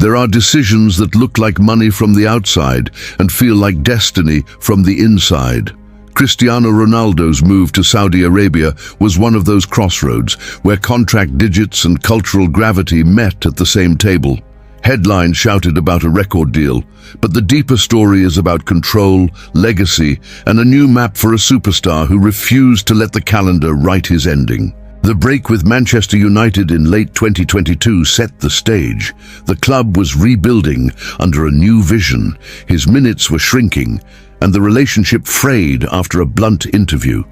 There are decisions that look like money from the outside and feel like destiny from the inside. Cristiano Ronaldo's move to Saudi Arabia was one of those crossroads where contract digits and cultural gravity met at the same table. Headlines shouted about a record deal, but the deeper story is about control, legacy, and a new map for a superstar who refused to let the calendar write his ending. The break with Manchester United in late 2022 set the stage. The club was rebuilding under a new vision, his minutes were shrinking, and the relationship frayed after a blunt interview.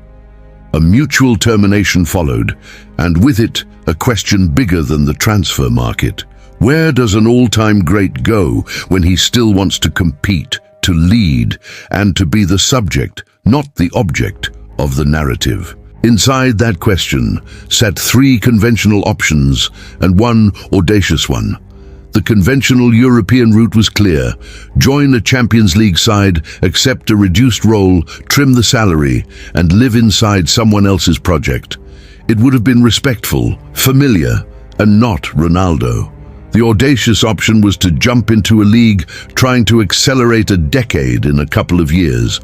A mutual termination followed, and with it, a question bigger than the transfer market. Where does an all-time great go when he still wants to compete, to lead, and to be the subject, not the object, of the narrative? Inside that question sat three conventional options and one audacious one. The conventional European route was clear: join a Champions League side, accept a reduced role, trim the salary, and live inside someone else's project. It would have been respectful, familiar, and not Ronaldo. The audacious option was to jump into a league trying to accelerate a decade in a couple of years.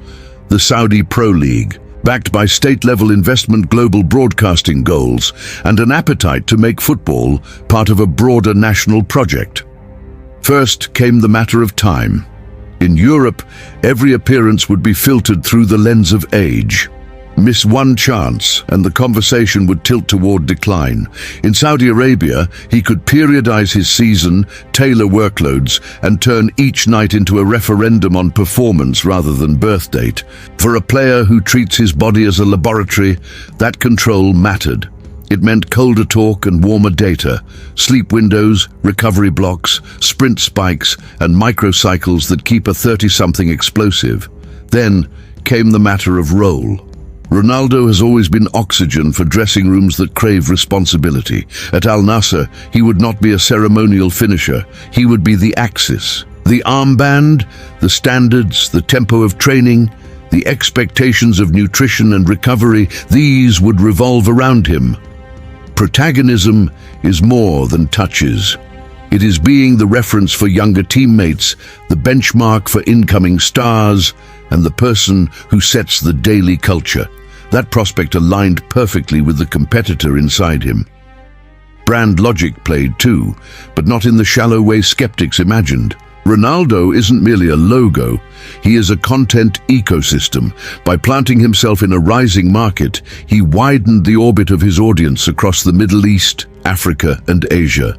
The Saudi Pro League, backed by state-level investment, global broadcasting goals, and an appetite to make football part of a broader national project. First came the matter of time. In Europe, every appearance would be filtered through the lens of age. Miss one chance, and the conversation would tilt toward decline. In Saudi Arabia, he could periodize his season, tailor workloads, and turn each night into a referendum on performance rather than birth date. For a player who treats his body as a laboratory, that control mattered. It meant colder talk and warmer data, sleep windows, recovery blocks, sprint spikes, and microcycles that keep a 30-something explosive. Then came the matter of role. Ronaldo has always been oxygen for dressing rooms that crave responsibility. At Al Nassr, he would not be a ceremonial finisher. He would be the axis. The armband, the standards, the tempo of training, the expectations of nutrition and recovery, these would revolve around him. Protagonism is more than touches. It is being the reference for younger teammates, the benchmark for incoming stars, and the person who sets the daily culture. That prospect aligned perfectly with the competitor inside him. Brand logic played too, but not in the shallow way skeptics imagined. Ronaldo isn't merely a logo, he is a content ecosystem. By planting himself in a rising market, he widened the orbit of his audience across the Middle East, Africa, and Asia.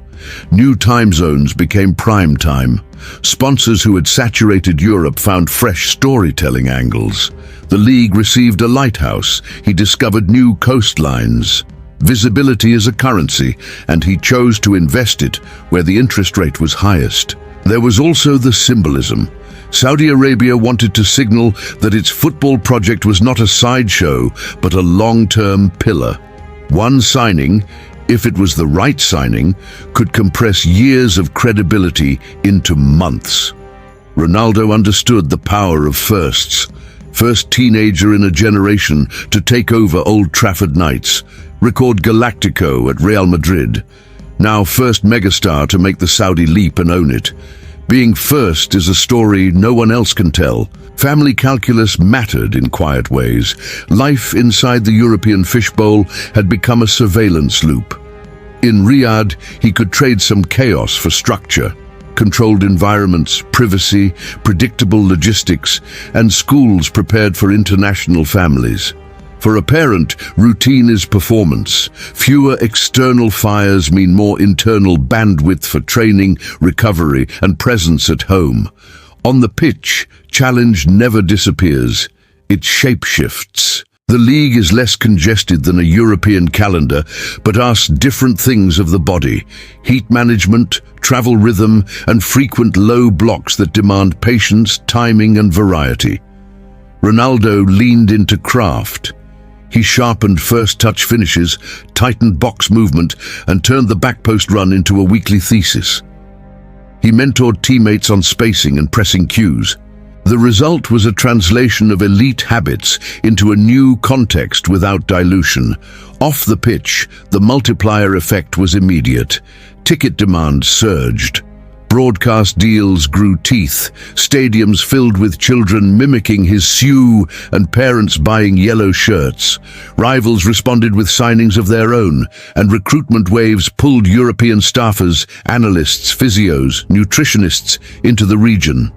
New time zones became prime time. Sponsors who had saturated Europe found fresh storytelling angles. The league received a lighthouse. He discovered new coastlines. Visibility is a currency, and he chose to invest it where the interest rate was highest. There was also the symbolism. Saudi Arabia wanted to signal that its football project was not a sideshow, but a long-term pillar. One signing, if it was the right signing, could compress years of credibility into months. Ronaldo understood the power of firsts. First teenager in a generation to take over Old Trafford nights, record Galactico at Real Madrid. Now first megastar to make the Saudi leap and own it. Being first is a story no one else can tell. Family calculus mattered in quiet ways. Life inside the European fishbowl had become a surveillance loop. In Riyadh, he could trade some chaos for structure. Controlled environments, privacy, predictable logistics, and schools prepared for international families. For a parent, routine is performance. Fewer external fires mean more internal bandwidth for training, recovery, and presence at home. On the pitch, challenge never disappears. It shapeshifts. The league is less congested than a European calendar, but asks different things of the body: heat management, travel rhythm, and frequent low blocks that demand patience, timing, and variety. Ronaldo leaned into craft. He sharpened first-touch finishes, tightened box movement, and turned the backpost run into a weekly thesis. He mentored teammates on spacing and pressing cues. The result was a translation of elite habits into a new context without dilution. Off the pitch, the multiplier effect was immediate. Ticket demand surged. Broadcast deals grew teeth, stadiums filled with children mimicking his Sioux and parents buying yellow shirts. Rivals responded with signings of their own, and recruitment waves pulled European staffers, analysts, physios, nutritionists into the region.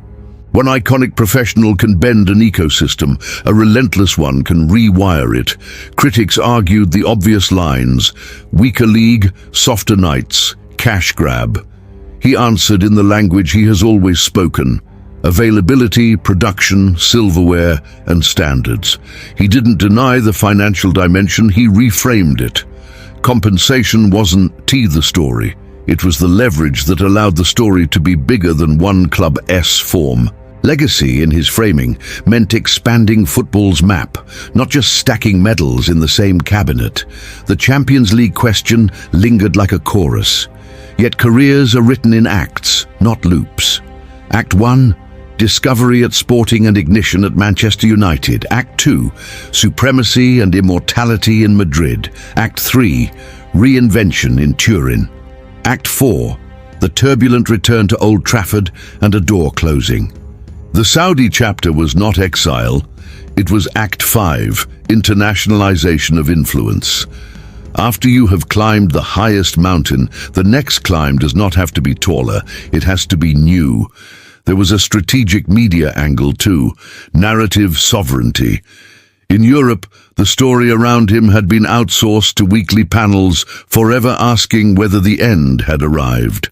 One iconic professional can bend an ecosystem, a relentless one can rewire it. Critics argued the obvious lines: weaker league, softer nights, cash grab. He answered in the language he has always spoken: availability, production, silverware, and standards. He didn't deny the financial dimension, he reframed it. Compensation wasn't the story. It was the leverage that allowed the story to be bigger than one club's form. Legacy, in his framing, meant expanding football's map, not just stacking medals in the same cabinet. The Champions League question lingered like a chorus. Yet careers are written in acts, not loops. Act 1, discovery at Sporting and ignition at Manchester United. Act 2, supremacy and immortality in Madrid. Act 3, reinvention in Turin. Act 4, the turbulent return to Old Trafford and a door closing. The Saudi chapter was not exile, it was Act 5, internationalization of influence. After you have climbed the highest mountain, the next climb does not have to be taller, it has to be new. There was a strategic media angle too, narrative sovereignty. In Europe, the story around him had been outsourced to weekly panels, forever asking whether the end had arrived.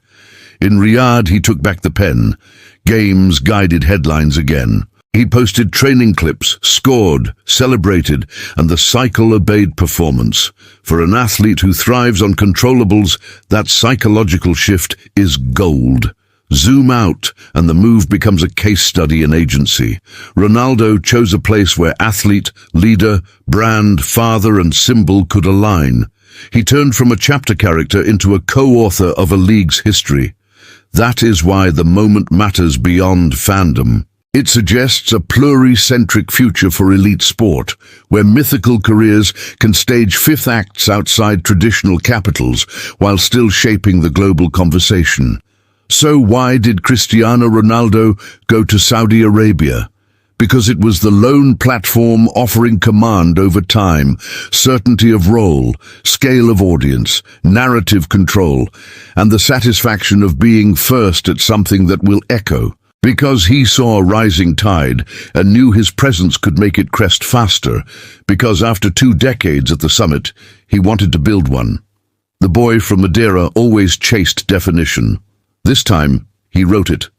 In Riyadh, he took back the pen. Games guided headlines again. He posted training clips, scored, celebrated, and the cycle obeyed performance. For an athlete who thrives on controllables, that psychological shift is gold. Zoom out, and the move becomes a case study in agency. Ronaldo chose a place where athlete, leader, brand, father, and symbol could align. He turned from a chapter character into a co-author of a league's history. That is why the moment matters beyond fandom. It suggests a pluricentric future for elite sport, where mythical careers can stage fifth acts outside traditional capitals while still shaping the global conversation. So why did Cristiano Ronaldo go to Saudi Arabia? Because it was the lone platform offering command over time, certainty of role, scale of audience, narrative control, and the satisfaction of being first at something that will echo. Because he saw a rising tide and knew his presence could make it crest faster. Because after 2 decades at the summit, he wanted to build one. The boy from Madeira always chased definition. This time, he wrote it,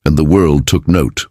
and the world took note.